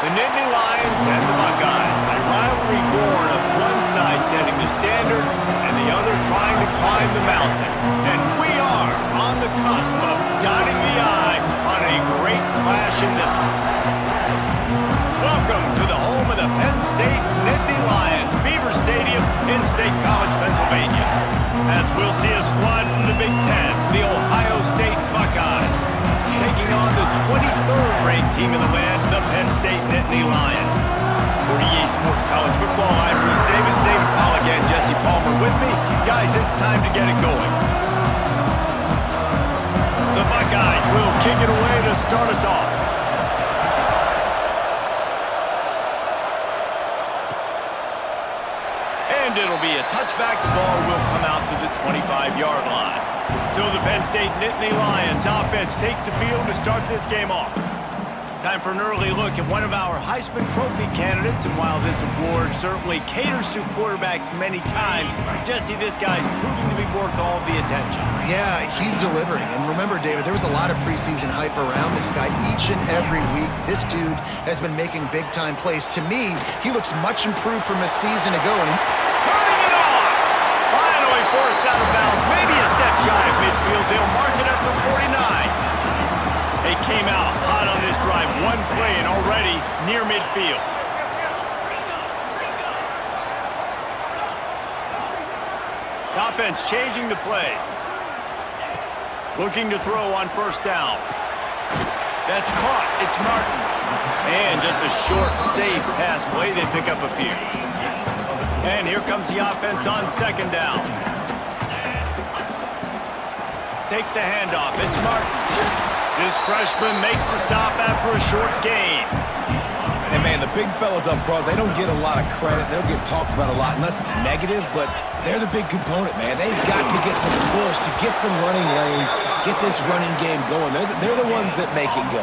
The Nittany Lions and the Buckeyes, a rivalry born of one side setting the standard and the other trying to climb the mountain. And we are on the cusp of dotting the I on a great clash in this one. Welcome to the home of the Penn State Nittany Lions, Beaver Stadium in State College, Pennsylvania. As we'll see a squad from the Big Ten, the Ohio State Buckeyes, taking on the 23rd ranked team in the land, the Penn State Nittany Lions. For EA Sports College Football, I'm Reese Davis, David Pollack, and Jesse Palmer with me. Guys, it's time to get it going. The Buckeyes will kick it away to start us off. And it'll be a touchback. The ball will come out to the 25-yard line. So the Penn State Nittany Lions offense takes the field to start this game off. Time for an early look at one of our Heisman Trophy candidates, and while this award certainly caters to quarterbacks many times, Jesse, this guy's proving to be worth all the attention. Yeah, he's delivering. And remember, David, there was a lot of preseason hype around this guy each and every week. This dude has been making big-time plays. To me, he looks much improved from a season ago. And turning it on! Finally forced out of bounds, maybe a step shy of midfield. They'll mark it up to 49. They came out hot on this drive. One play and already near midfield. The offense changing the play. Looking to throw on first down. That's caught. It's Martin. And just a short, safe pass play. They pick up a few. And here comes the offense on second down. Takes the handoff. It's Martin. This freshman makes the stop after a short gain. And, man, the big fellas up front, they don't get a lot of credit. They don't get talked about a lot unless it's negative, but they're the big component, man. They've got to get some push, to get some running lanes, get this running game going. They're the ones that make it go.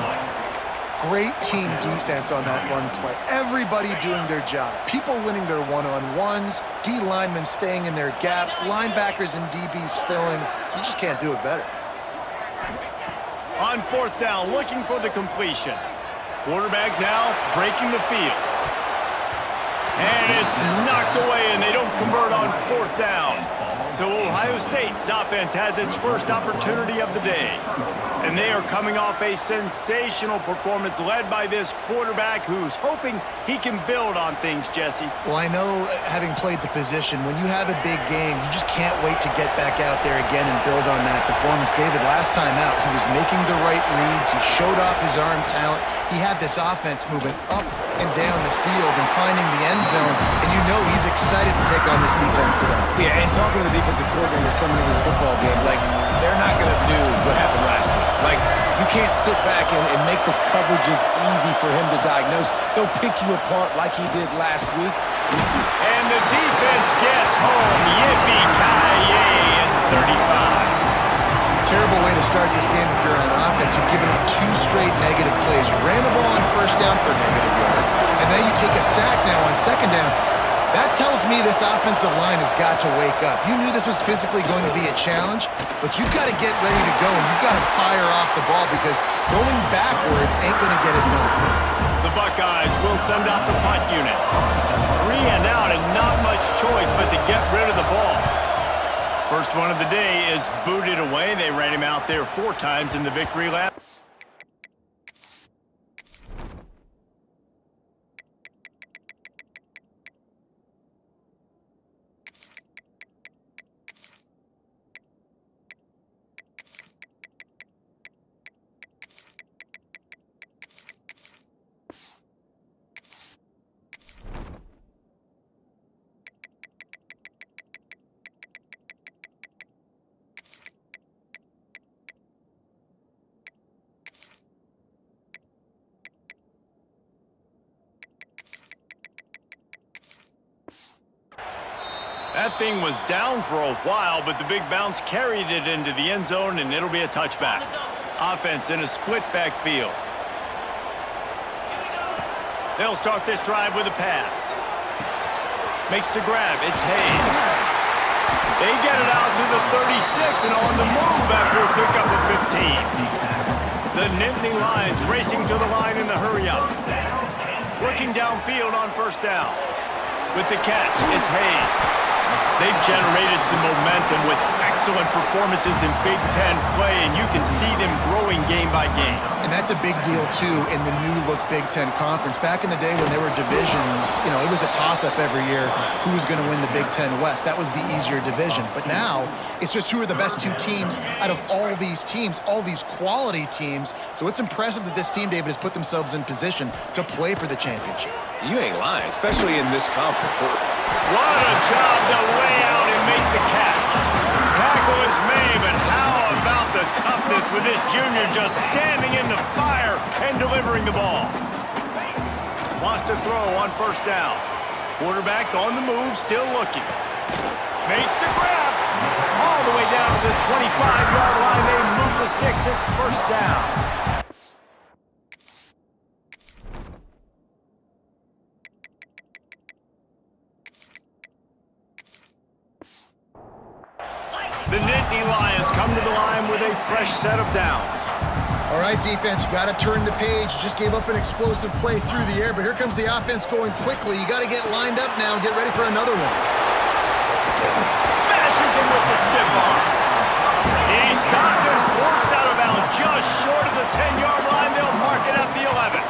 great team defense on that run play. Everybody doing their job. People winning their one-on-ones, D linemen staying in their gaps, linebackers and DBs filling. You just can't do it better. On fourth down, looking for the completion. Quarterback now breaking the field. And it's knocked away, and they don't convert on fourth down. So Ohio State's offense has its first opportunity of the day. And they are coming off a sensational performance led by this quarterback who's hoping he can build on things, Jesse. Well, I know, having played the position, when you have a big game, you just can't wait to get back out there again and build on that performance. David, last time out, he was making the right reads. He showed off his arm talent. He had this offense moving up and down the field and finding the end zone. And you know he's excited to take on this defense today. Yeah, and talking to the defensive coordinators coming into this football game, like, they're not going to do what happened last week. Like, you can't sit back and make the coverages easy for him to diagnose. They'll pick you apart like he did last week. And the defense gets home. Yippee-ki-yay at 35. Terrible way to start this game if you're on offense. You've given up 2 straight negative plays. You ran the ball on first down for negative yards, and then you take a sack now on second down. That tells me this offensive line has got to wake up. You knew this was physically going to be a challenge, but you've got to get ready to go, and you've got to fire off the ball because going backwards ain't going to get it done. The Buckeyes will send out the punt unit. 3 and out, and not much choice but to get rid of the ball. First one of the day is booted away. They ran him out there 4 times in the victory lap. That thing was down for a while, but the big bounce carried it into the end zone, and it'll be a touchback. Offense in a split backfield. They'll start this drive with a pass. Makes the grab. It's Hayes. They get it out to the 36 and on the move after a pickup of 15. The Nittany Lions racing to the line in the hurry-up. Looking downfield on first down. With the catch, it's Hayes. They've generated some momentum with excellent performances in Big Ten play, and you can see them growing game by game. And that's a big deal, too, in the new-look Big Ten Conference. Back in the day when there were divisions, you know, it was a toss-up every year who was going to win the Big Ten West. That was the easier division. But now, it's just who are the best two teams out of all these teams, all these quality teams. So it's impressive that this team, David, has put themselves in position to play for the championship. You ain't lying, especially in this conference. What a job to lay out and make the catch. Tackle is made, but how about the toughness with this junior just standing in the fire and delivering the ball? Wants to throw on first down. Quarterback on the move, still looking. Makes the grab. All the way down to the 25-yard line. They move the sticks. It's first down. The Nittany Lions come to the line with a fresh set of downs. All right, defense, you got to turn the page. You just gave up an explosive play through the air, but here comes the offense going quickly. You got to get lined up now and get ready for another one. Smashes him with the stiff arm. He's stopped and forced out of bounds just short of the 10-yard line. They'll mark it at the 11.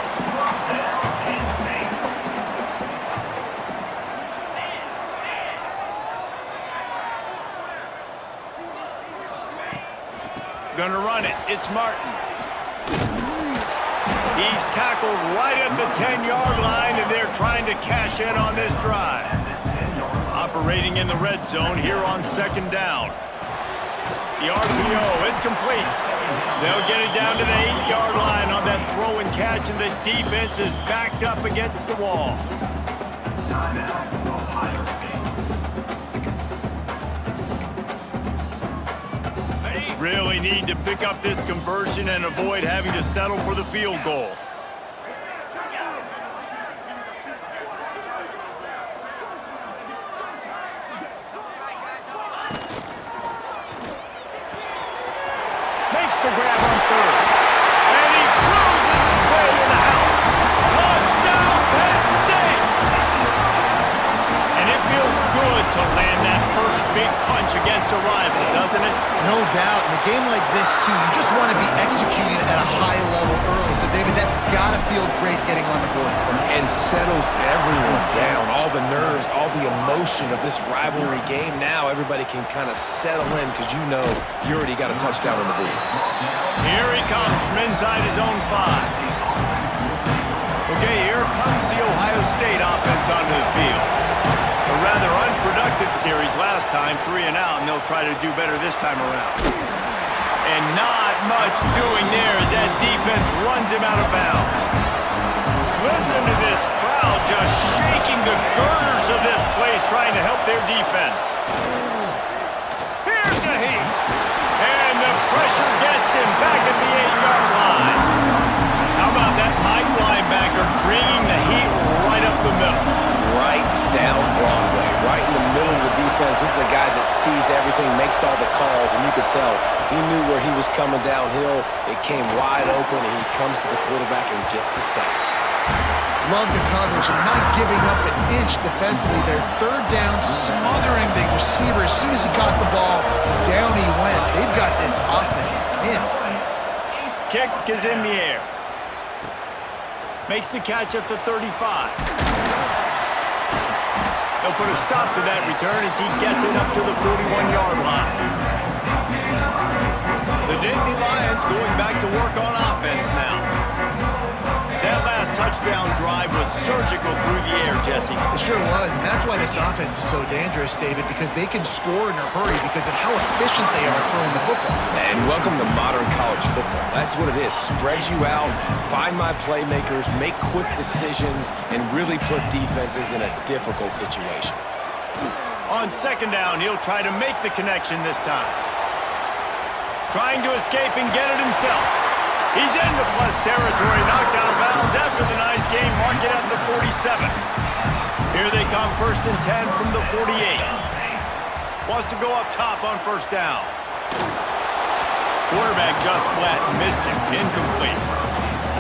Gonna run it. It's Martin. He's tackled right at the 10-yard line, and they're trying to cash in on this drive. Operating in the red zone here on second down. The RPO, it's complete. They'll get it down to the 8-yard line on that throw and catch, and the defense is backed up against the wall. Really need to pick up this conversion and avoid having to settle for the field goal. Makes the grab on third. And he cruises his way to the house. Touchdown, Penn State! And it feels good to land that first big punch against a rival, doesn't it? No doubt. In a game like this, too, you just want to be executing at a high level early. So, David, that's got to feel great getting on the board first. And settles everyone down. All the nerves, all the emotion of this rivalry game. Now everybody can kind of settle in because you know you already got a touchdown on the board. Here he comes from inside his own 5. Okay, here comes the Ohio State offense onto the field. A rather unproductive series last time, 3 and out, and they'll try to do better this time around. And not much doing there as that defense runs him out of bounds. Listen to this crowd just shaking the girders of this place trying to help their defense. Here's a heat. And the pressure gets him back at the 8-yard line. How about that Mike linebacker bringing the heat right up the middle? Right down Broadway, right in the middle of the defense. This is the guy that sees everything, makes all the calls, and you could tell he knew where he was coming downhill. It came wide open, and he comes to the quarterback and gets the sack. Love the coverage and not giving up an inch defensively. Their third down, smothering the receiver. As soon as he got the ball, down he went. They've got this offense pinned. Kick is in the air. Makes the catch at the 35. They'll put a stop to that return as he gets it up to the 41-yard line. The Nittany Lions going back to work on offense now. That last touchdown drive was surgical through the air, Jesse. It sure was, and that's why this offense is so dangerous, David, because they can score in a hurry because of how efficient they are throwing the football. And welcome to modern college football. That's what it is. Spread you out, find my playmakers, make quick decisions, and really put defenses in a difficult situation. On second down, he'll try to make the connection this time. Trying to escape and get it himself. He's into plus territory, knocked out of bounds after the nice game, mark it at the 47. Here they come, 1st and 10 from the 48. Wants to go up top on first down. Quarterback just flat, missed him, incomplete.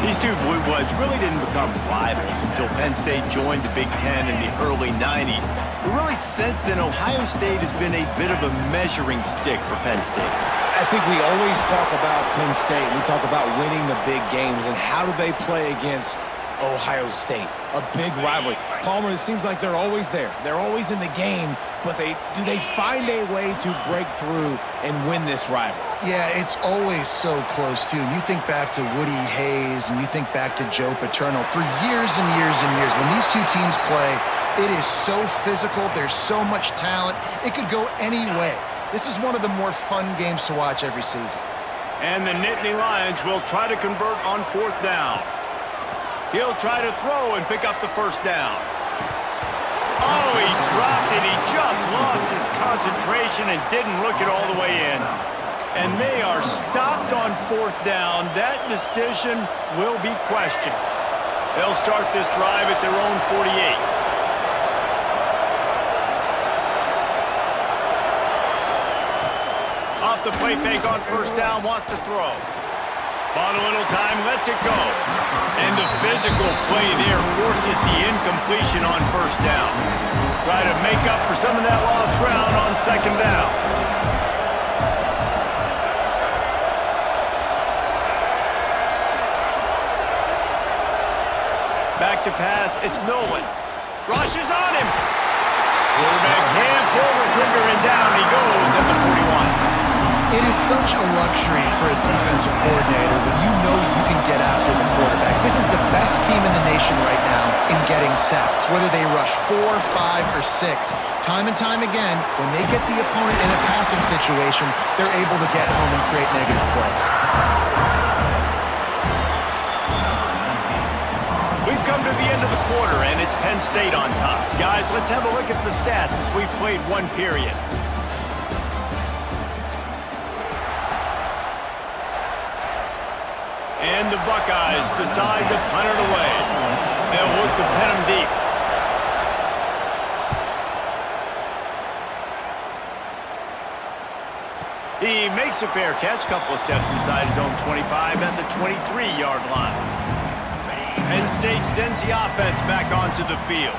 These two Blue Bloods really didn't become rivals until Penn State joined the Big Ten in the early 90s. But really, since then, Ohio State has been a bit of a measuring stick for Penn State. I think we always talk about Penn State. We talk about winning the big games, and how do they play against Ohio State? A big rivalry. Palmer, it seems like they're always there. They're always in the game, but do they find a way to break through and win this rivalry? Yeah, it's always so close, too. You think back to Woody Hayes and you think back to Joe Paterno. For years and years and years, when these two teams play, it is so physical. There's so much talent. It could go any way. This is one of the more fun games to watch every season. And the Nittany Lions will try to convert on 4th down. He'll try to throw and pick up the 1st down. Oh, he dropped it. He just lost his concentration and didn't look it all the way in. And they are stopped on 4th down. That decision will be questioned. They'll start this drive at their own 48. Off the play fake on 1st down, wants to throw. Bought a little time, lets it go. And the physical play there forces the incompletion on 1st down. Try to make up for some of that lost ground on 2nd down. Back to pass, it's Nolan. Rushes on him. Quarterback can't pull the trigger, and down he goes at the 41. It is such a luxury for a defensive coordinator when you know you can get after the quarterback. This is the best team in the nation right now in getting sacks, whether they rush 4, 5, or 6. Time and time again, when they get the opponent in a passing situation, they're able to get home and create negative plays. We've come to the end of the quarter, and it's Penn State on top. Guys, let's have a look at the stats as we've played one period. And the Buckeyes decide to punt it away. They'll look to pin them deep. He makes a fair catch, couple of steps inside his own 25 at the 23-yard line. Penn State sends the offense back onto the field.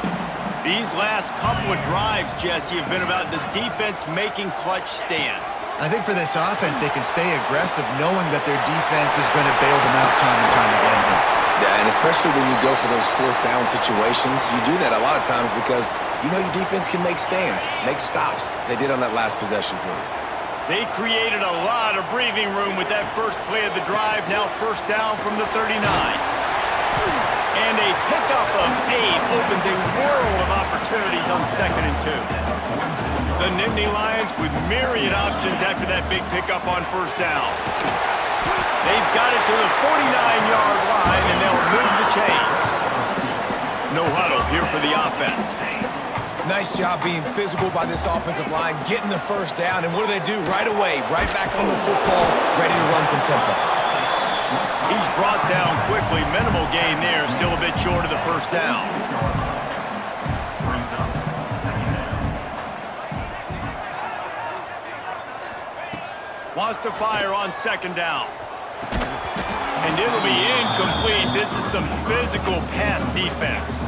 These last couple of drives, Jesse, have been about the defense making clutch stand. I think for this offense, they can stay aggressive knowing that their defense is going to bail them out time and time again. Yeah, and especially when you go for those 4th down situations, you do that a lot of times because you know your defense can make stands, make stops. They did on that last possession for you. They created a lot of breathing room with that first play of the drive. Now 1st down from the 39. And a pickup of 8 opens a world of opportunities on 2nd and 2. The Nittany Lions with myriad options after that big pickup on 1st down. They've got it to the 49-yard line, and they'll move the chains. No huddle here for the offense. Nice job being physical by this offensive line, getting the 1st down, and what do? Right away, right back on the football, ready to run some tempo. He's brought down quickly. Minimal gain there. Still a bit short of the 1st down. Wants to fire on 2nd down. And it'll be incomplete. This is some physical pass defense.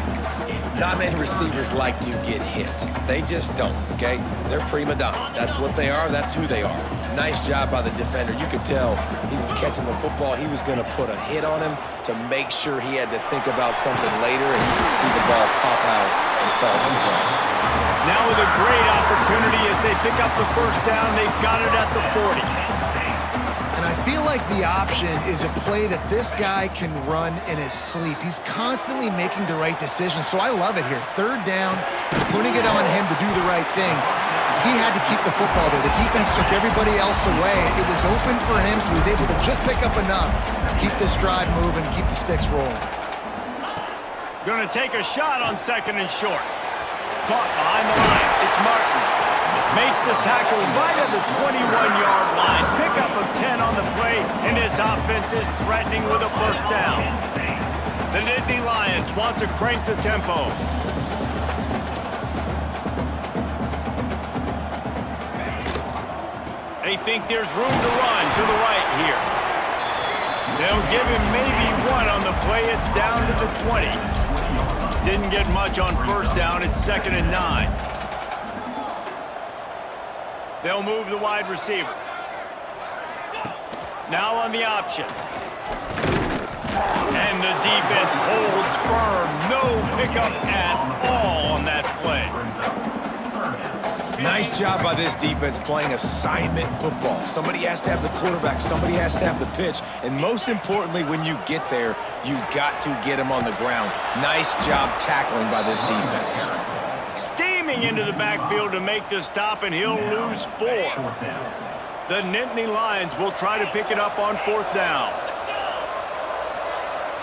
Not many receivers like to get hit. They just don't, okay? They're prima donnas. That's what they are. That's who they are. Nice job by the defender. You could tell he was catching the football. He was going to put a hit on him to make sure he had to think about something later, and you could see the ball pop out and fall to the ground. Now with a great opportunity as they pick up the 1st down, they've got it at the 40. And I feel like the option is a play that this guy can run in his sleep. He's constantly making the right decision, so I love it here. 3rd down, putting it on him to do the right thing. He had to keep the football there. The defense took everybody else away. It was open for him, so he was able to just pick up enough to keep this drive moving, keep the sticks rolling. Going to take a shot on 2nd and short. Caught behind the line. It's Martin. Makes the tackle right at the 21-yard line. Pickup of 10 on the play, and his offense is threatening with a 1st down. The Nittany Lions want to crank the tempo. They think there's room to run to the right here. They'll give him maybe one on the play. It's down to the 20. Didn't get much on first down. It's 2nd and 9. They'll move the wide receiver. Now on the option. And the defense holds firm. No pickup at all on that play. Nice job by this defense playing assignment football. Somebody has to have the quarterback, somebody has to have the pitch, and most importantly, when you get there, you got to get him on the ground. Nice job tackling by this defense. Steaming into the backfield to make the stop, and he'll lose 4. The Nittany Lions will try to pick it up on 4th down.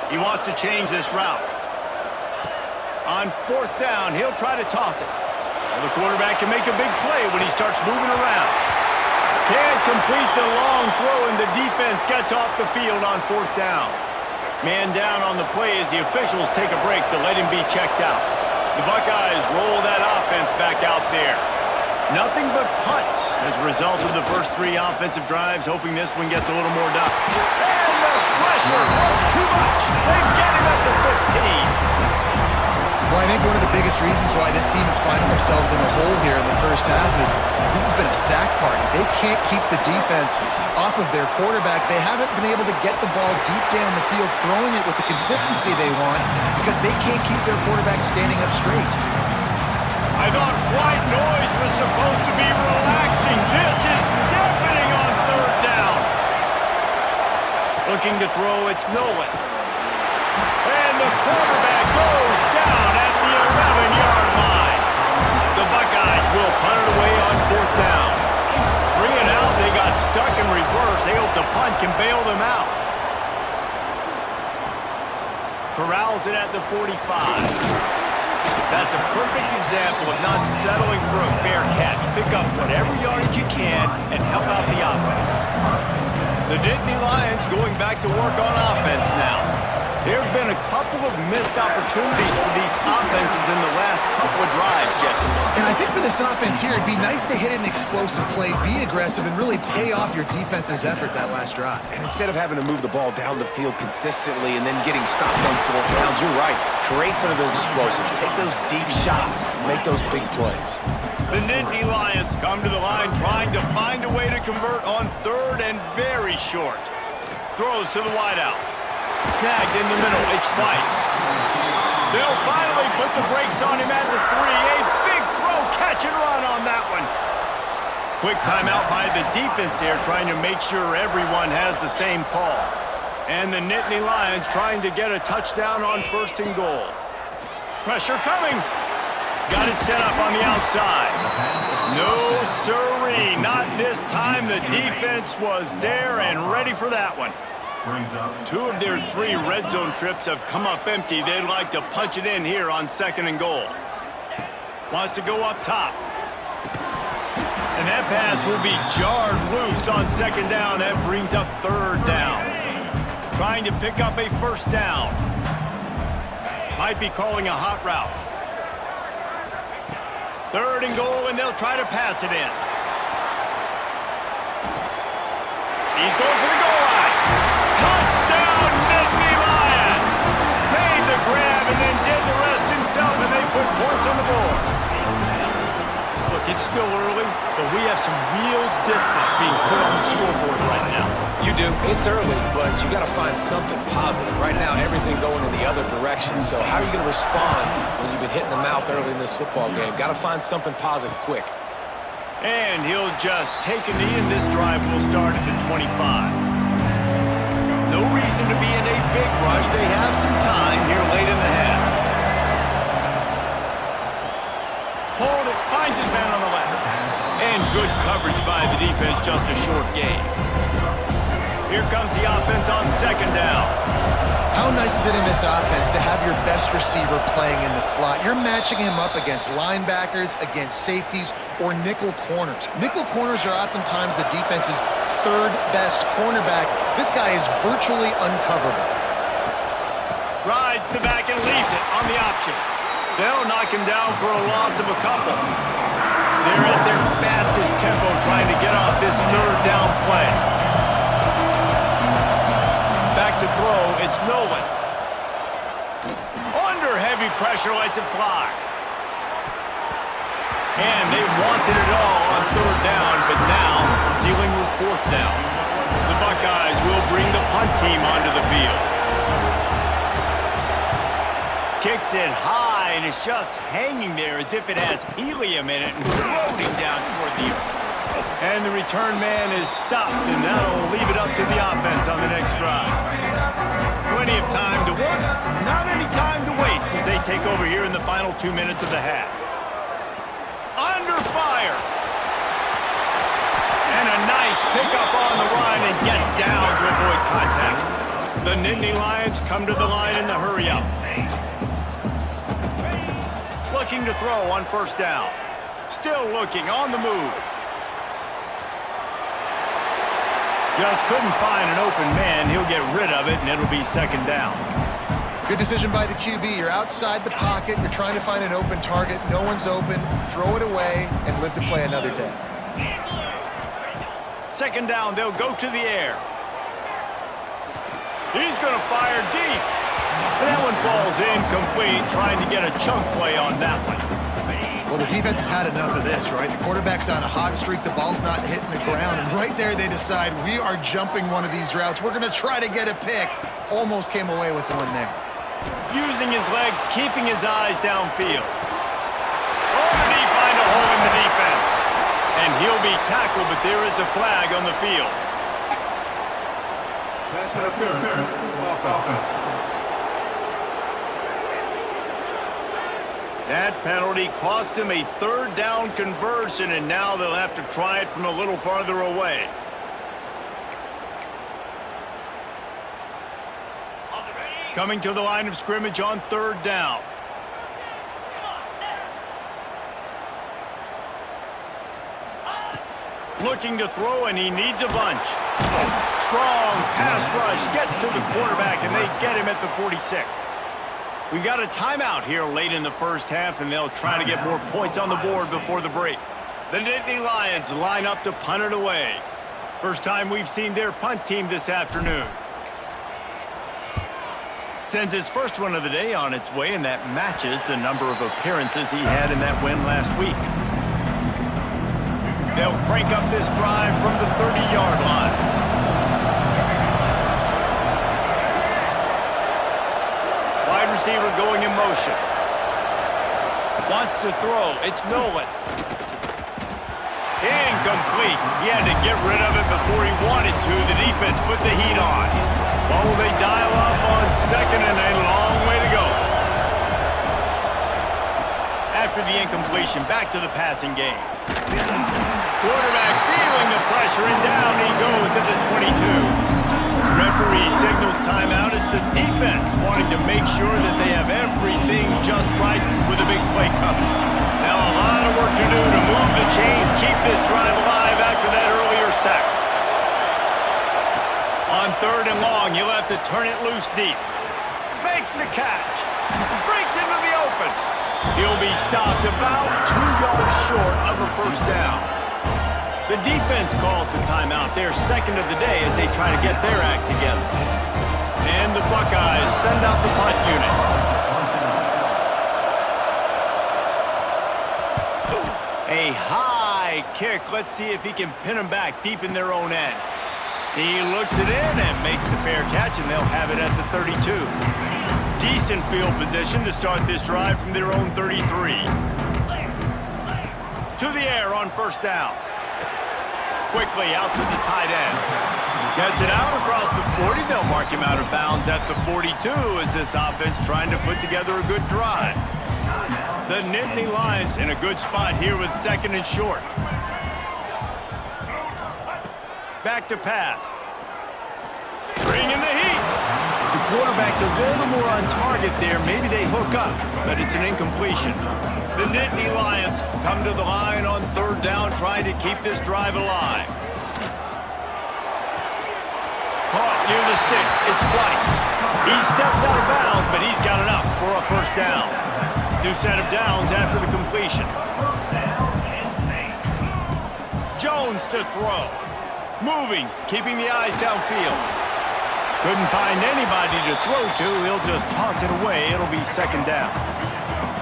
He wants to change this route. On 4th down, he'll try to toss it. The quarterback can make a big play when he starts moving around. Can't complete the long throw, and the defense gets off the field on 4th down. Man down on the play as the officials take a break to let him be checked out. The Buckeyes roll that offense back out there. Nothing but punts as a result of the first 3 offensive drives, hoping this one gets a little more done. And the pressure was too much. They get him at the 15. Well, I think one of the biggest reasons why this team is finding themselves in a hole here in the first half is this has been a sack party. They can't keep the defense off of their quarterback. They haven't been able to get the ball deep down the field, throwing it with the consistency they want because they can't keep their quarterback standing up straight. I thought white noise was supposed to be relaxing. This is deafening on 3rd down. Looking to throw, it's Nolan. And the quarterback goes down at the 11-yard line. The Buckeyes will punt it away on 4th down. 3 and out, they got stuck in reverse. They hope the punt can bail them out. Corrals it at the 45. That's a perfect example of not settling for a fair catch. Pick up whatever yardage you can and help out the offense. The Nittany Lions going back to work on offense now. There have been a couple of missed opportunities for these offenses in the last couple of drives, Jesse. And I think for this offense here, it'd be nice to hit an explosive play, be aggressive, and really pay off your defense's effort that last drive. And instead of having to move the ball down the field consistently and then getting stopped on 4th downs, you're right. Create some of those explosives. Take those deep shots. Make those big plays. The Nittany Lions come to the line trying to find a way to convert on 3rd and very short. Throws to the wideout. Snagged in the middle. It's White. They'll finally put the brakes on him at the 3. A big throw, catch and run on that one. Quick timeout by the defense there, trying to make sure everyone has the same call. And the Nittany Lions trying to get a touchdown on 1st and goal. Pressure coming. Got it set up on the outside. No siree, not this time. The defense was there and ready for that one. 2 of their 3 red zone trips have come up empty. They'd like to punch it in here on 2nd and goal. Wants to go up top. And that pass will be jarred loose on 2nd down. That brings up 3rd down. Trying to pick up a 1st down. Might be calling a hot route. 3rd and goal, and they'll try to pass it in. He's going for the goal line. Touchdown, Nittany Lions! Made the grab and then did the rest himself, and they put points on the board. Look, it's still early, but we have some real distance being put on the scoreboard right now. You do. It's early, but you got to find something positive. Right now, everything going in the other direction. So how are you going to respond when you've been hit in the mouth early in this football game? Got to find something positive quick. And he'll just take a knee, and this drive will start at the 25. No reason to be in a big rush. They have some time here late in the half. Hold it, finds his man on the left. And good coverage by the defense, just a short gain. Here comes the offense on 2nd down. How nice is it in this offense to have your best receiver playing in the slot? You're matching him up against linebackers, against safeties, or nickel corners. Nickel corners are oftentimes the defense's 3rd best cornerback. This guy is virtually uncoverable. Rides the back and leaves it on the option. They'll knock him down for a loss of a couple. They're at their fastest tempo trying to get off this 3rd down play. Back to throw, it's Nolan. Under heavy pressure, lets it fly. And they wanted it all on third down, but now dealing with fourth down. The Buckeyes will bring the punt team onto the field. Kicks it high, and it's just hanging there as if it has helium in it and floating down toward the earth. And the return man is stopped, and now will leave it up to the offense on the next drive. Plenty of time to work, not any time to waste as they take over here in the final 2 minutes of the half. Under fire. And a nice pickup on the run and gets down to avoid contact. The Nittany Lions come to the line in the hurry-up. Looking to throw on first down. Still looking on the move. Just couldn't find an open man. He'll get rid of it, and it'll be second down. Good decision by the QB. You're outside the pocket. You're trying to find an open target. No one's open. Throw it away and live to play another day. Second down, they'll go to the air. He's going to fire deep. That one falls incomplete, trying to get a chunk play on that one. Well, the defense has had enough of this, right? The quarterback's on a hot streak. The ball's not hitting the ground. And right there, they decide, we are jumping one of these routes. We're going to try to get a pick. Almost came away with one there. Using his legs, keeping his eyes downfield. Oh, did he find a hole in the defense? And he'll be tackled, but there is a flag on the field. Pass interference. Offense. That penalty cost them a third down conversion, and now they'll have to try it from a little farther away. Coming to the line of scrimmage on third down. Looking to throw, and he needs a bunch. Strong pass rush gets to the quarterback, and they get him at the 46. We got a timeout here late in the first half, and they'll try to get more points on the board before the break. The Nittany Lions line up to punt it away. First time we've seen their punt team this afternoon. Sends his first one of the day on its way, and that matches the number of appearances he had in that win last week. They'll crank up this drive from the 30-yard line. Wide receiver going in motion. Wants to throw. It's Nolan. Incomplete. He had to get rid of it before he wanted to. The defense put the heat on. Well, they dial up on second and a long way to go. After the incompletion, back to the passing game. Quarterback feeling the pressure, and down he goes at the 22. Referee signals timeout as the defense wanting to make sure that they have everything just right with a big play coming. Now a lot of work to do to move the chains, keep this drive alive after that earlier sack. On third and long, you'll have to turn it loose deep. Makes the catch. Breaks into the open. He'll be stopped about 2 yards short of a first down. The defense calls the timeout, their second of the day, as they try to get their act together. And the Buckeyes send out the punt unit. A high kick. Let's see if he can pin them back deep in their own end. He looks it in and makes the fair catch, and they'll have it at the 32. Decent field position to start this drive from their own 33. To the air on first down. Quickly out to the tight end. Gets it out across the 40. They'll mark him out of bounds at the 42 as this offense trying to put together a good drive. The Nittany Lions in a good spot here with second and short. Back to pass. Bringing the heat. If the quarterback's a little more on target there, maybe they hook up, but it's an incompletion. The Nittany Lions come to the line on third down, trying to keep this drive alive. Caught near the sticks. It's White. He steps out of bounds, but he's got enough for a first down. New set of downs after the completion. Jones to throw. Moving, keeping the eyes downfield. Couldn't find anybody to throw to. He'll just toss it away. It'll be second down.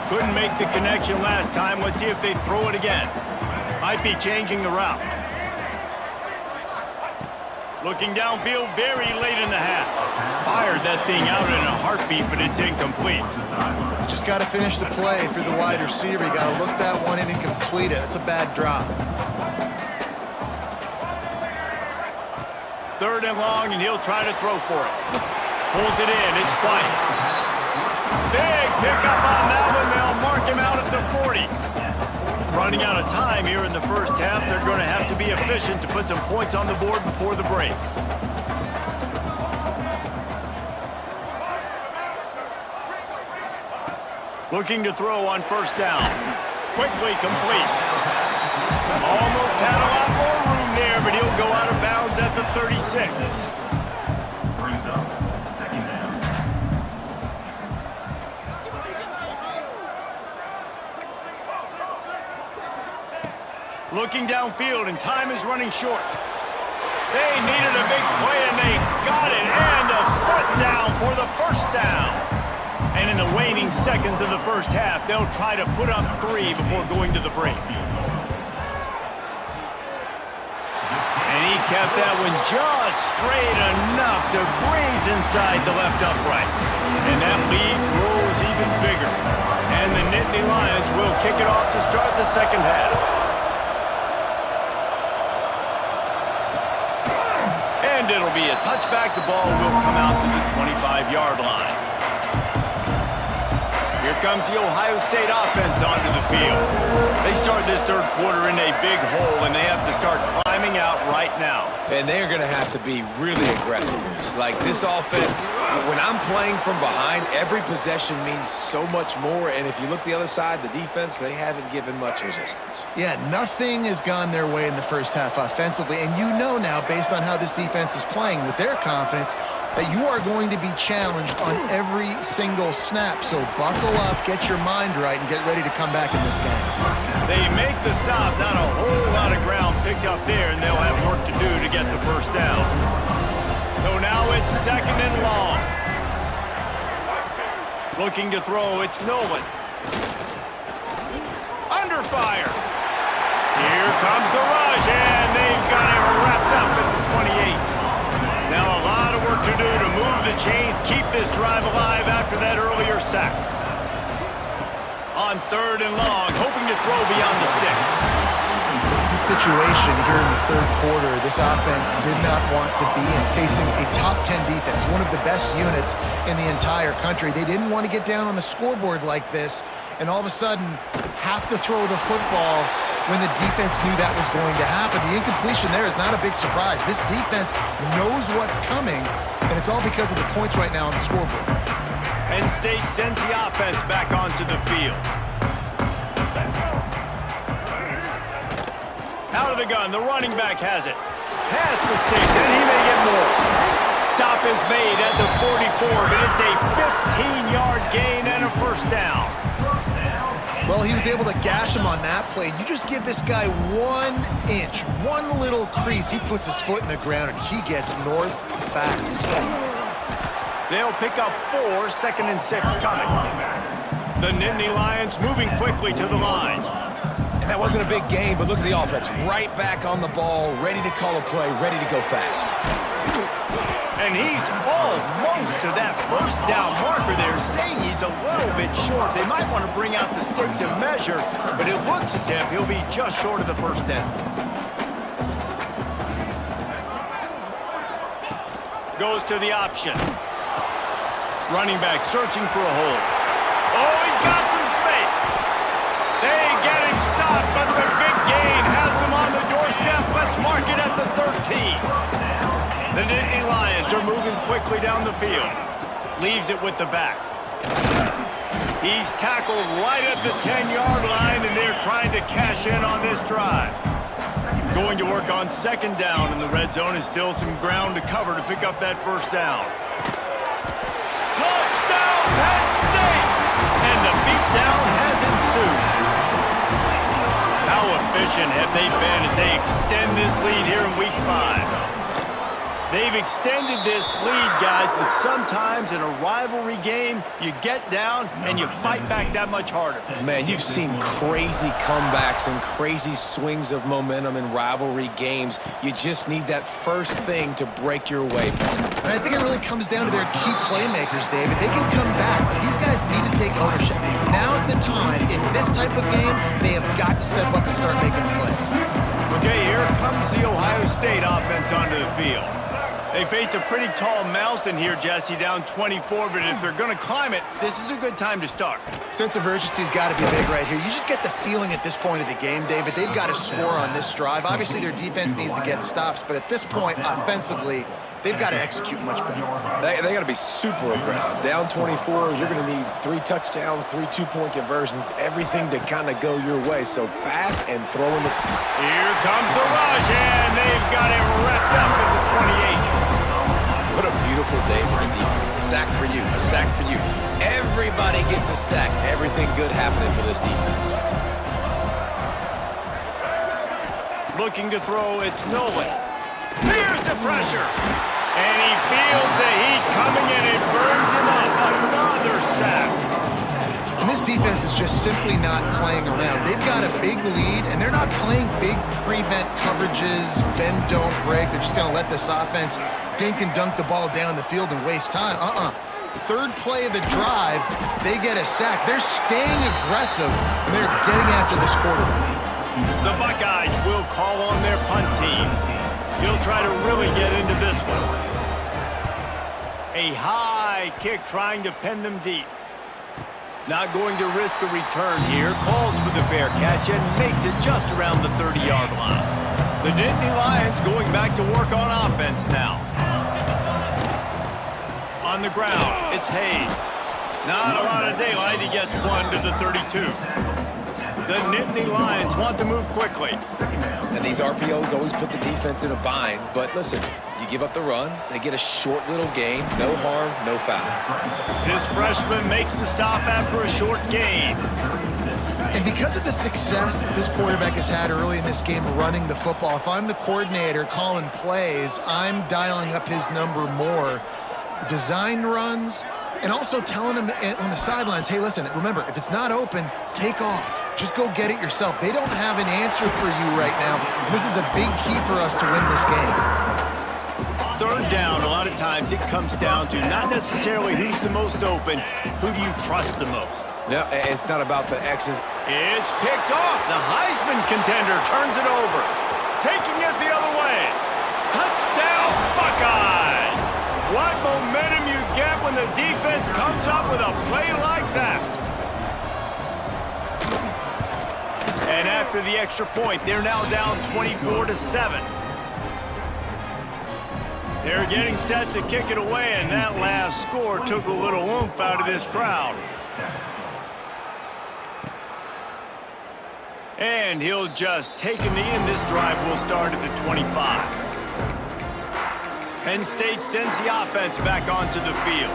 Couldn't make the connection last time. Let's see if they throw it again. Might be changing the route. Looking downfield very late in the half. Fired that thing out in a heartbeat, but it's incomplete. Just got to finish the play if you're the wide receiver. You got to look that one in and complete it. It's a bad drop. Third and long, and he'll try to throw for it. Pulls it in. It's White. Big pickup on that one. They'll mark him out at the 40. Running out of time here in the first half. They're going to have to be efficient to put some points on the board before the break. Looking to throw on first down. Quickly complete. Almost had a lot more room there, but he'll go out of bounds at the 36. Brings up second down. Looking downfield, and time is running short. They needed a big play, and they got it. And the foot down for the first down. And in the waning seconds of the first half, they'll try to put up 3 before going to the break. And he kept that one just straight enough to graze inside the left upright. And that lead grows even bigger. And the Nittany Lions will kick it off to start the second half. And it'll be a touchback. The ball will come out to the 25-yard line. Here comes the Ohio State offense onto the field. They start this third quarter in a big hole, and they have to start climbing out right now. And they're going to have to be really aggressive. Like this offense, when I'm playing from behind, every possession means so much more. And if you look the other side, the defense, they haven't given much resistance. Yeah, nothing has gone their way in the first half offensively. And you know now, based on how this defense is playing with their confidence, that you are going to be challenged on every single snap. So buckle up, get your mind right, and get ready to come back in this game. They make the stop. Not a whole lot of ground picked up there, and they'll have work to do to get the first down. So now it's second and long. Looking to throw, it's Nolan. Under fire. Here comes the rush, and they've got him wrapped up at the 28. Now a lot of work to do to move the chains, keep this drive alive after that earlier sack. On third and long, hoping to throw beyond the sticks. This is a situation here in the third quarter this offense did not want to be in, facing a top 10 defense, one of the best units in the entire country. They didn't want to get down on the scoreboard like this and all of a sudden have to throw the football when the defense knew that was going to happen. The incompletion there is not a big surprise. This defense knows what's coming, and it's all because of the points right now on the scoreboard. Penn State sends the offense back onto the field. Out of the gun, the running back has it. Past the sticks, and he may get more. Stop is made at the 44, but it's a 15-yard gain and a first down. Well, he was able to gash him on that play. You just give this guy 1 inch, one little crease, he puts his foot in the ground, and he gets north fast. They'll pick up 4, second and 6 coming. The Nittany Lions moving quickly to the line. And that wasn't a big gain, but look at the offense. Right back on the ball, ready to call a play, ready to go fast. And he's almost to that first down marker there, saying he's a little bit short. They might want to bring out the sticks and measure, but it looks as if he'll be just short of the first down. Goes to the option. Running back searching for a hole. Oh, he's got some space. They get him stopped, but the big gain has them on the doorstep. Let's mark it at the 13. The Nittany Lions are moving quickly down the field. Leaves it with the back. He's tackled right at the 10-yard line, and they're trying to cash in on this drive. Going to work on second down, and the red zone is still some ground to cover to pick up that first down. Touchdown, Penn State! And the beatdown has ensued. How efficient have they been as they extend this lead here in Week 5? They've extended this lead, guys, but sometimes in a rivalry game, you get down and you fight back that much harder. Man, you've seen crazy comebacks and crazy swings of momentum in rivalry games. You just need that first thing to break your way. And I think it really comes down to their key playmakers, David. They can come back, but these guys need to take ownership. Now's the time. In this type of game, they have got to step up and start making plays. Okay, here comes the Ohio State offense onto the field. They face a pretty tall mountain here, Jesse, down 24, but if they're going to climb it, this is a good time to start. Sense of urgency's got to be big right here. You just get the feeling at this point of the game, David, they've got to score on this drive. Obviously, their defense needs to get stops, but at this point, offensively, they've got to execute much better. They got to be super aggressive. Down 24, you're going to need 3 touchdowns, 3 two-point conversions, everything to kind of go your way. So fast and throwing the... Here comes the rush, and they've got him wrapped up at the 28. What a beautiful day for the defense. A sack for you, a sack for you. Everybody gets a sack. Everything good happening for this defense. Looking to throw, it's Nolan. Here's the pressure. And he feels the heat coming in. It burns him up. Another sack. And this defense is just simply not playing around. They've got a big lead, and they're not playing big prevent coverages, bend, don't break. They're just going to let this offense dink and dunk the ball down the field and waste time. Third play of the drive, they get a sack. They're staying aggressive, and they're getting after this quarterback. The Buckeyes will call on their punt team. He'll try to really get into this one. A high kick trying to pen them deep. Not going to risk a return here. Calls for the fair catch and makes it just around the 30-yard line. The Nittany Lions going back to work on offense now. On the ground, it's Hayes. Not a lot of daylight. He gets one to the 32. The Nittany Lions want to move quickly. And these RPOs always put the defense in a bind. But listen, you give up the run, they get a short little gain. No harm, no foul. This freshman makes the stop after a short gain. And because of the success this quarterback has had early in this game running the football, if I'm the coordinator calling plays, I'm dialing up his number more. Designed runs, and also telling him on the sidelines, hey, listen, remember, if it's not open, take off. Just go get it yourself. They don't have an answer for you right now. This is a big key for us to win this game. Third down, a lot of times it comes down to not necessarily who's the most open, who do you trust the most? Yeah, it's not about the X's. It's picked off. The Heisman contender turns it over. Taking it the other way. Touchdown, Buckeyes! What momentum you get when the defense comes up with a play like that. And after the extra point, they're now down 24-7. They're getting set to kick it away, and that last score took a little oomph out of this crowd. And he'll just take a knee, and this drive will start at the 25. Penn State sends the offense back onto the field.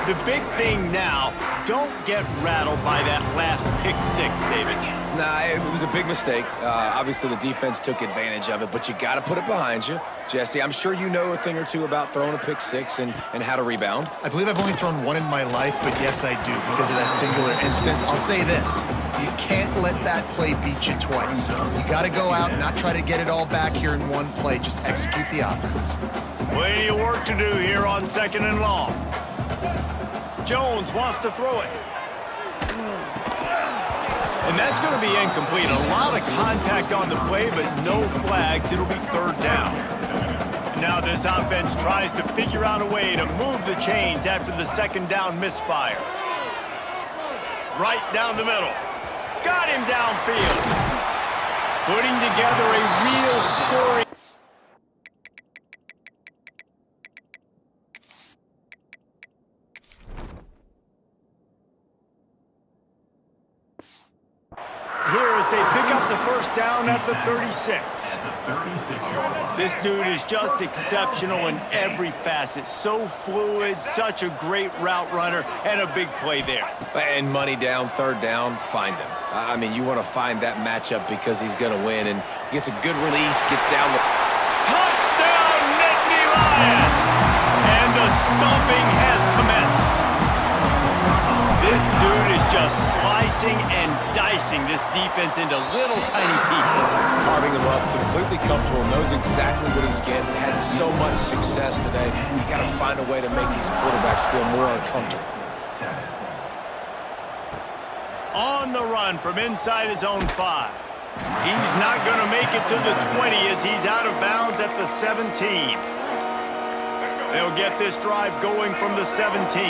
The big thing now, don't get rattled by that last pick six, David. Nah, it was a big mistake. Obviously, the defense took advantage of it, but you got to put it behind you. Jesse, I'm sure you know a thing or two about throwing a pick six and how to rebound. I believe I've only thrown one in my life, but yes, I do, because of that singular instance. I'll say this. You can't let that play beat you twice. You got to go out and not try to get it all back here in one play. Just execute the offense. Plenty of work to do here on 2nd and long. Jones wants to throw it. And that's going to be incomplete. A lot of contact on the play, but no flags. It'll be third down. Now this offense tries to figure out a way to move the chains after the 2nd down misfire. Right down the middle. Got him downfield. Putting together a real scoring. Here as they pick up the first down at the 36. This dude is just exceptional in every facet. So fluid, such a great route runner, and a big play there. And money down, third down, find him. I mean, you want to find that matchup because he's going to win, and gets a good release, gets down the... Touchdown, Nittany stomping has commenced. This dude is just slicing and dicing this defense into little tiny pieces. Carving him up, completely comfortable, knows exactly what he's getting, had so much success today. You got to find a way to make these quarterbacks feel more uncomfortable. On the run from inside his own 5. He's not going to make it to the 20 as he's out of bounds at the 17. They'll get this drive going from the 17.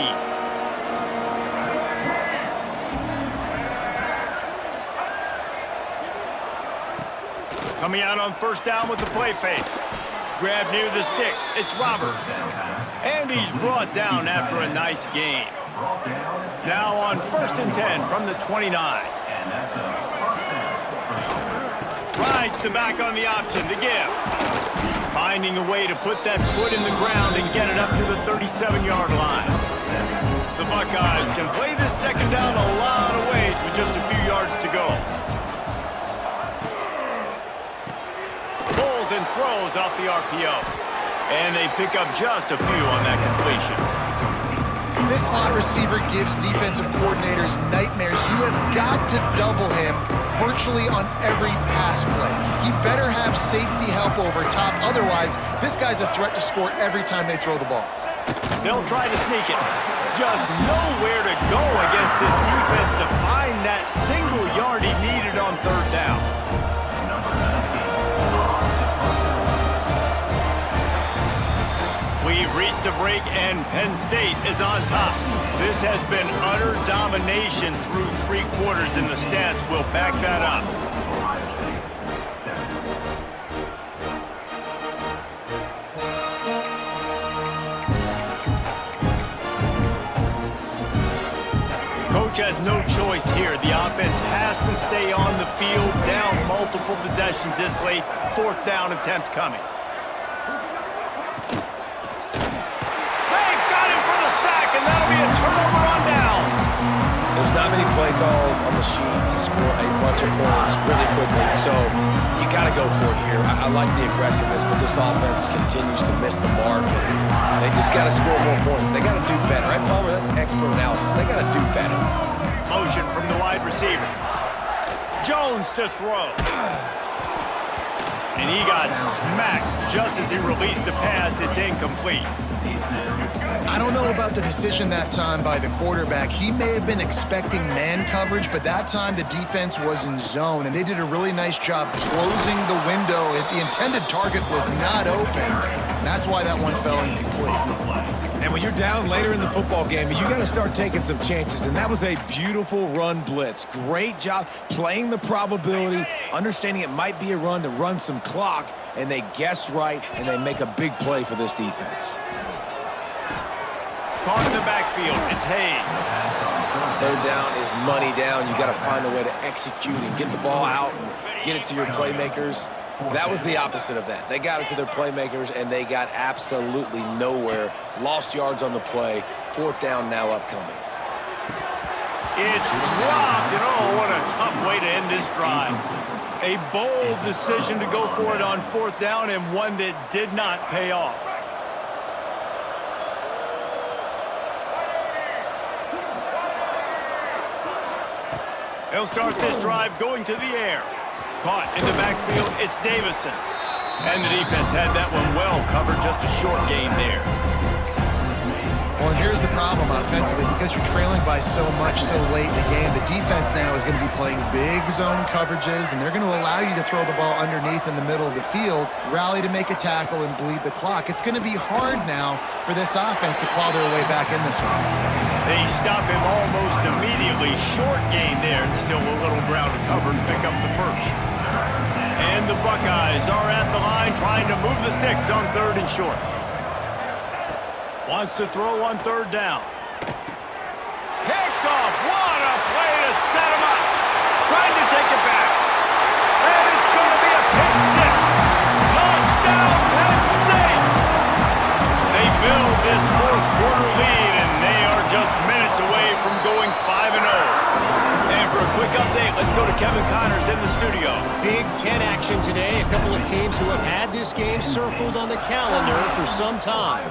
Coming out on first down with the play fake. Grab near the sticks. It's Roberts. And he's brought down after a nice gain. Now on first and 10 from the 29. Rides the back on the option to give. Finding a way to put that foot in the ground and get it up to the 37-yard line. The Buckeyes can play this second down a lot of ways with just a few yards to go. Pulls and throws off the RPO. And they pick up just a few on that completion. This slot receiver gives defensive coordinators nightmares. You have got to double him virtually on every pass play. He better have safety help over top. Otherwise, this guy's a threat to score every time they throw the ball. They'll try to sneak it. Just nowhere to go against this defense to find that single yard he needed on third down. We've reached a break, and Penn State is on top. This has been utter domination through 3 quarters, and the stats will back that up. Coach has no choice here. The offense has to stay on the field, down multiple possessions this late. 4th down attempt coming. And that'll be a turnover on downs. There's not many play calls on the sheet to score a bunch of points really quickly, so you got to go for it here. I like the aggressiveness, but this offense continues to miss the mark, and they just got to score more points. They got to do better, right, Palmer? That's expert analysis. They got to do better. Motion from the wide receiver. Jones to throw. And he got smacked just as he released the pass. It's incomplete. I don't know about the decision that time by the quarterback. He may have been expecting man coverage, but that time the defense was in zone, and they did a really nice job closing the window. The intended target was not open. That's why that one fell incomplete. And when you're down later in the football game, you got to start taking some chances, and that was a beautiful run blitz. Great job playing the probability, understanding it might be a run to run some clock, and they guess right, and they make a big play for this defense. Caught in the backfield, it's Hayes. Third down is money down. You got to find a way to execute and get the ball out and get it to your playmakers. That was the opposite of that. They got it to their playmakers, and they got absolutely nowhere. Lost yards on the play. 4th down now upcoming. It's dropped, and oh, what a tough way to end this drive. A bold decision to go for it on 4th down, and one that did not pay off. They'll start this drive going to the air. Caught in the backfield, it's Davison. And the defense had that one well covered, just a short gain there. Well, and here's the problem offensively. Because you're trailing by so much so late in the game, the defense now is going to be playing big zone coverages, and they're going to allow you to throw the ball underneath in the middle of the field, rally to make a tackle, and bleed the clock. It's going to be hard now for this offense to claw their way back in this one. They stop him almost immediately. Short gain there, and still a little ground to cover to pick up the first. And the Buckeyes are at the line trying to move the sticks on 3rd and short. Wants to throw on 3rd down. Picked off. What a play to set him up. Trying to take it back. And it's going to be a pick 6. Touchdown, Penn State. They build this 4th quarter lead, and they are just minutes away from going 5-0. And for a quick update, let's go to Kevin Connors in the studio. Big Ten action today. A couple of teams who have had this game circled on the calendar for some time.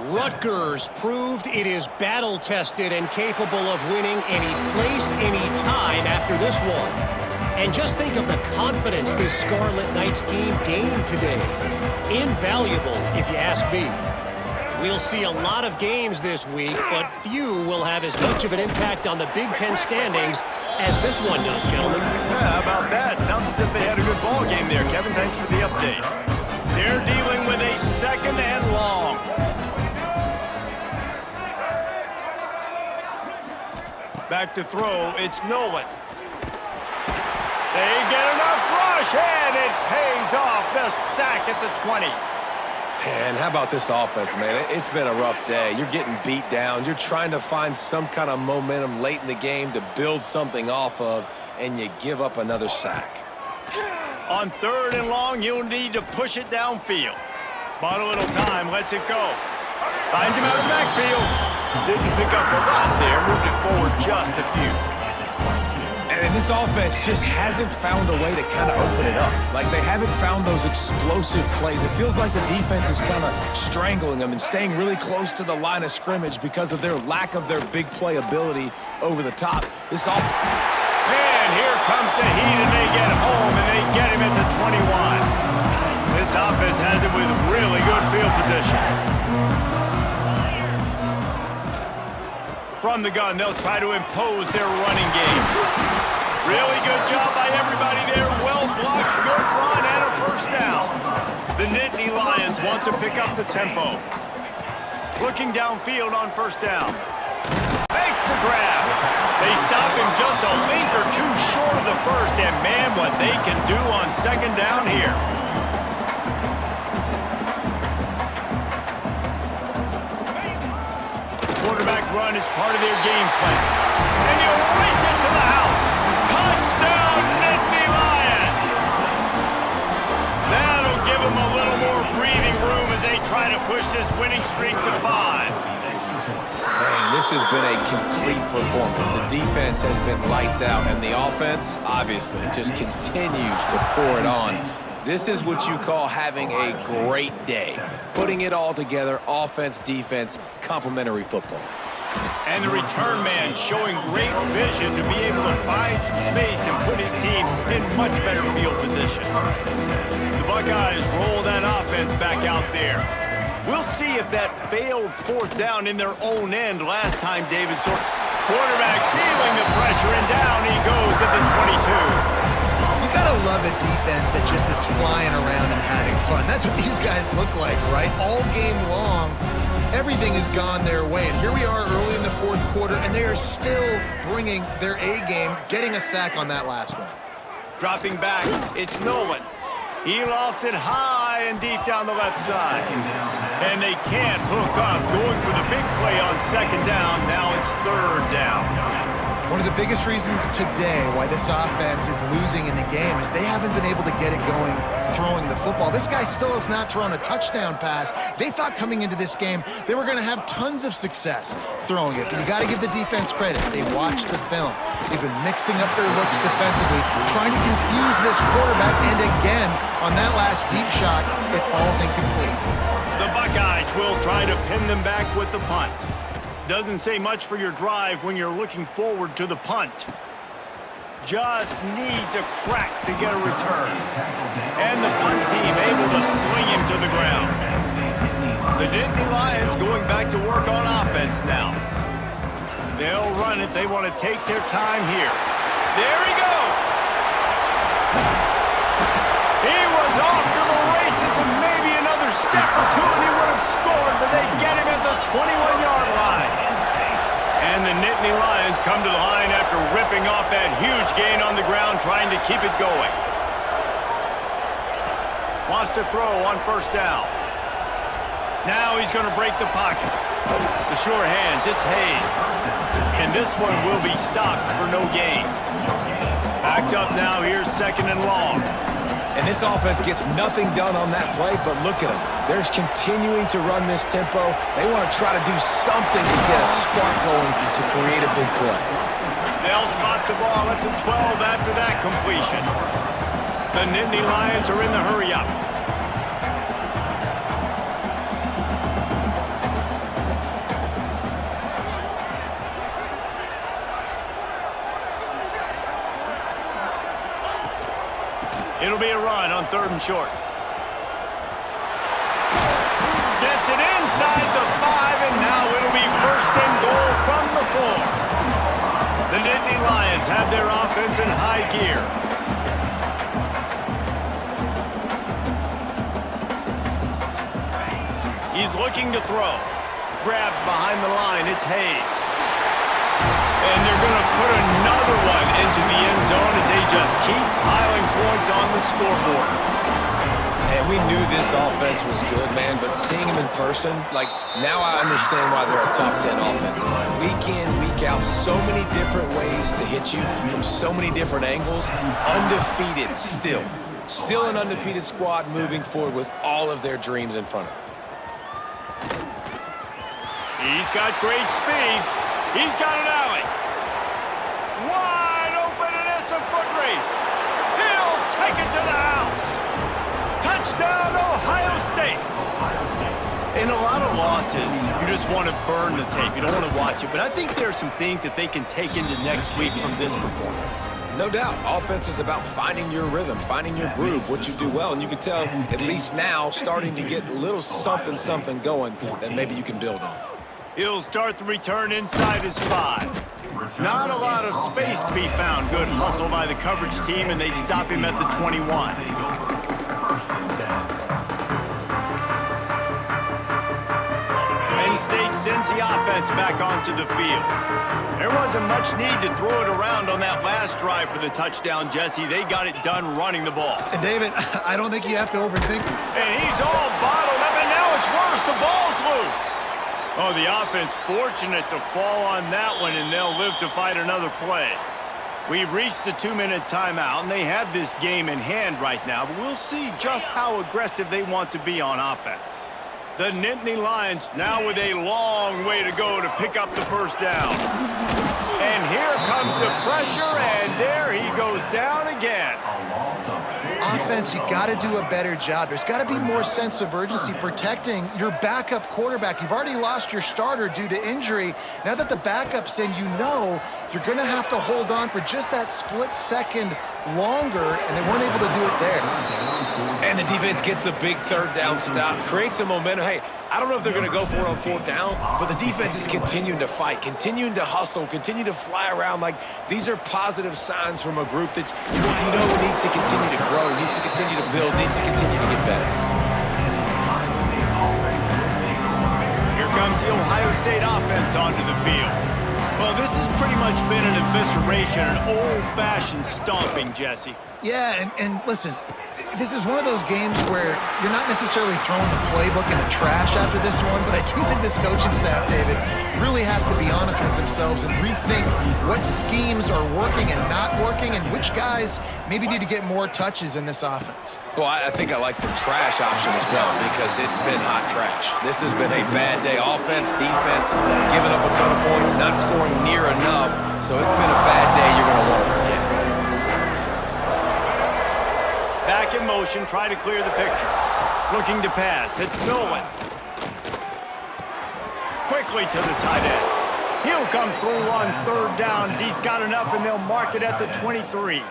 Rutgers proved it is battle-tested and capable of winning any place, any time after this one. And just think of the confidence this Scarlet Knights team gained today. Invaluable, if you ask me. We'll see a lot of games this week, but few will have as much of an impact on the Big Ten standings as this one does, gentlemen. Yeah, how about that? Sounds as if they had a good ball game there, Kevin. Thanks for the update. They're dealing with a 2nd and long. Back to throw, it's Nolan. They get enough rush, and it pays off. The sack at the 20. And how about this offense, man? It's been a rough day. You're getting beat down. You're trying to find some kind of momentum late in the game to build something off of, and you give up another sack. On 3rd and long, you'll need to push it downfield. Bought a little time, lets it go. Finds him out of the backfield. Didn't pick up a lot there, moved it forward just a few. And this offense just hasn't found a way to kind of open it up. Like, they haven't found those explosive plays. It feels like the defense is kind of strangling them and staying really close to the line of scrimmage because of their lack of their big play ability over the top. And here comes the heat, and they get home, and they get him at the 21. This offense has it with really good field position. From the gun, they'll try to impose their running game. Really good job by everybody there. Well blocked, good run, and a 1st down. The Nittany Lions want to pick up the tempo. Looking downfield on 1st down. Makes the grab. They stop him just a link or two short of the 1st, and man, what they can do on 2nd down here. Quarterback run is part of their game plan. And he'll race it to the house. Touchdown, Nittany Lions! That'll give them a little more breathing room as they try to push this winning streak to 5. Man, this has been a complete performance. The defense has been lights out, and the offense, obviously, just continues to pour it on. This is what you call having a great day. Putting it all together, offense, defense, complementary football. And the return man showing great vision to be able to find some space and put his team in much better field position. The Buckeyes roll that offense back out there. We'll see if that failed 4th down in their own end last time, David. So quarterback feeling the pressure, and down he goes at the 22. You gotta love a defense that just is flying around and having fun. That's what these guys look like, right? All game long, everything has gone their way. And here we are early in the 4th quarter, and they are still bringing their A game, getting a sack on that last one. Dropping back, it's Nolan. He lofts it high and deep down the left side. And they can't hook up, going for the big play on 2nd down. Now it's 3rd down. One of the biggest reasons today why this offense is losing in the game is they haven't been able to get it going throwing the football. This guy still has not thrown a touchdown pass. They thought coming into this game they were going to have tons of success throwing it. But you got to give the defense credit. They watched the film. They've been mixing up their looks defensively, trying to confuse this quarterback. And again, on that last deep shot, it falls incomplete. The Buckeyes will try to pin them back with the punt. Doesn't say much for your drive when you're looking forward to the punt. Just needs a crack to get a return. And the punt team able to swing him to the ground. The Nittany Lions going back to work on offense now. They'll run it. They want to take their time here. There he goes. He was off to the races, and maybe another step or two and he would have scored, but they get him at the 21-yard line. And the Nittany Lions come to the line after ripping off that huge gain on the ground, trying to keep it going. Wants to throw on 1st down. Now he's going to break the pocket. The sure hands, it's Hayes. And this one will be stopped for no gain. Backed up now, here's 2nd and long. And this offense gets nothing done on that play, but look at them. They're continuing to run this tempo. They want to try to do something to get a spark going to create a big play. They'll spot the ball at the 12 after that completion. The Nittany Lions are in the hurry-up. It'll be a run on 3rd and short. Gets it inside the 5, and now it'll be 1st and goal from the 4. The Nittany Lions have their offense in high gear. He's looking to throw. Grabbed behind the line, it's Hayes. And they're going to put another one into the end zone as they just keep piling points on the scoreboard. And we knew this offense was good, man, but seeing them in person, like, now I understand why they're a top 10 offense. Week in, week out, so many different ways to hit you from so many different angles. Undefeated still. Still an undefeated squad moving forward with all of their dreams in front of them. He's got great speed. He's got an alley. Wide open, and it's a foot race. He'll take it to the house. Touchdown, Ohio State. In a lot of losses, you just want to burn the tape. You don't want to watch it. But I think there are some things that they can take into next week from this performance. No doubt. Offense is about finding your rhythm, finding your groove, what you do well. And you can tell, at least now, starting to get a little something going that maybe you can build on. He'll start the return inside his 5. Not a lot of space to be found. Good hustle by the coverage team, and they stop him at the 21. Penn State sends the offense back onto the field. There wasn't much need to throw it around on that last drive for the touchdown, Jesse. They got it done running the ball. And David, I don't think you have to overthink it. And he's all bottled up, and now it's worse. The ball's loose. Oh, the offense fortunate to fall on that one, and they'll live to fight another play. We've reached the 2-minute timeout, and they have this game in hand right now, but we'll see just how aggressive they want to be on offense. The Nittany Lions now with a long way to go to pick up the 1st down. And here comes the pressure, and there he goes down again. Offense, you got to do a better job. There's got to be more sense of urgency protecting your backup quarterback. You've already lost your starter due to injury. Now that the backup's in, you know you're going to have to hold on for just that split second longer, and they weren't able to do it there. And the defense gets the big 3rd down stop, creates some momentum. Hey, I don't know if they're going to go for it on 4th down, but the defense is continuing to fight, continuing to hustle, continue to fly around. Like, these are positive signs from a group that you know needs to continue to grow, needs to continue to build, needs to continue to get better. Here comes the Ohio State offense onto the field. Well, this has pretty much been an evisceration, an old-fashioned stomping, Jesse. Yeah, and listen, this is one of those games where you're not necessarily throwing the playbook in the trash after this one, but I do think this coaching staff, David, really has to be honest with themselves and rethink what schemes are working and not working and which guys maybe need to get more touches in this offense. Well, I think I like the trash option as well because it's been hot trash. This has been a bad day. Offense, defense, giving up a ton of points, not scoring near enough. So it's been a bad day you're going to want to forget. Back in motion, try to clear the picture. Looking to pass, it's Nolan. Quickly to the tight end. He'll come through on 3rd downs. He's got enough, and they'll mark it at the 23.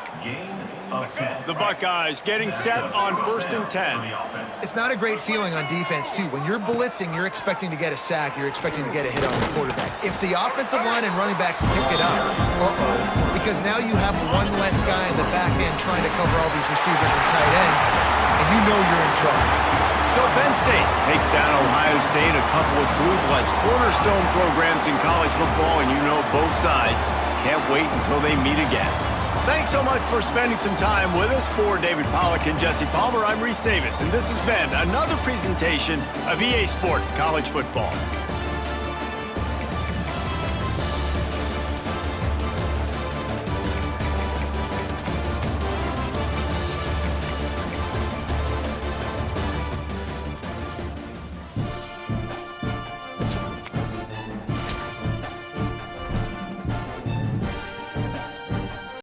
The Buckeyes getting set on 1st and 10. It's not a great feeling on defense, too. When you're blitzing, you're expecting to get a sack. You're expecting to get a hit on the quarterback. If the offensive line and running backs pick it up, because now you have one less guy in the back end trying to cover all these receivers and tight ends, and you know you're in trouble. So Penn State takes down Ohio State, a couple of blue bloods, cornerstone programs in college football, and you know both sides can't wait until they meet again. Thanks so much for spending some time with us. For David Pollack and Jesse Palmer, I'm Reese Davis, and this has been another presentation of EA Sports College Football.